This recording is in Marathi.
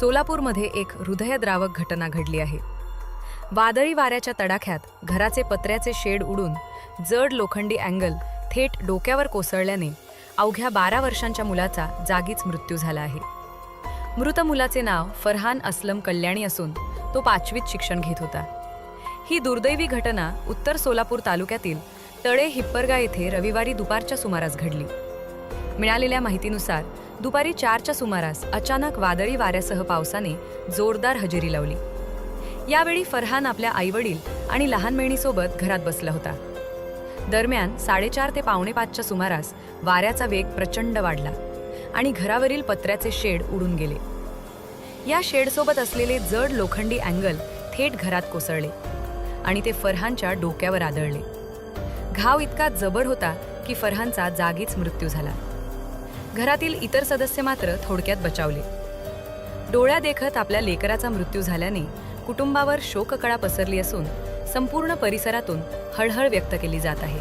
सोलापूरमध्ये एक हृदयद्रावक घटना घडली आहे। वादळी वाऱ्याच्या तडाख्यात घराचे पत्र्याचे शेड उडून जड लोखंडी अँगल थेट डोक्यावर कोसळल्याने अवघ्या 12 वर्षांच्या मुलाचा जागीच मृत्यू झाला आहे। मृत मुलाचे नाव फरहान असलम कल्याणी असून तो 5वीत शिक्षण घेत होता। ही दुर्दैवी घटना उत्तर सोलापूर तालुक्यातील तळे हिप्परगा येथे रविवारी दुपारच्या सुमारास घडली। मिळालेल्या माहितीनुसार दुपारी 4च्या सुमारास अचानक वादळी वाऱ्यासह पावसाने जोरदार हजेरी लावली। यावेळी फरहान आपल्या आईवडील आणि लहान बहिणीसोबत घरात बसला होता। दरम्यान 4:30 ते 4:45च्या सुमारास वाऱ्याचा वेग प्रचंड वाढला आणि घरावरील पत्र्याचे शेड उडून गेले। या शेडसोबत असलेले जड लोखंडी अँगल थेट घरात कोसळले आणि ते फरहानच्या डोक्यावर आदळले। घाव इतका जबर होता की फरहानचा जागीच मृत्यू झाला। घरातील इतर सदस्य मात्र थोडक्यात बचावले। डोळ्यादेखत आपल्या लेकराचा मृत्यू झाल्याने कुटुंबावर शोककळा पसरली असून संपूर्ण परिसरातून हळहळ व्यक्त केली जात आहे।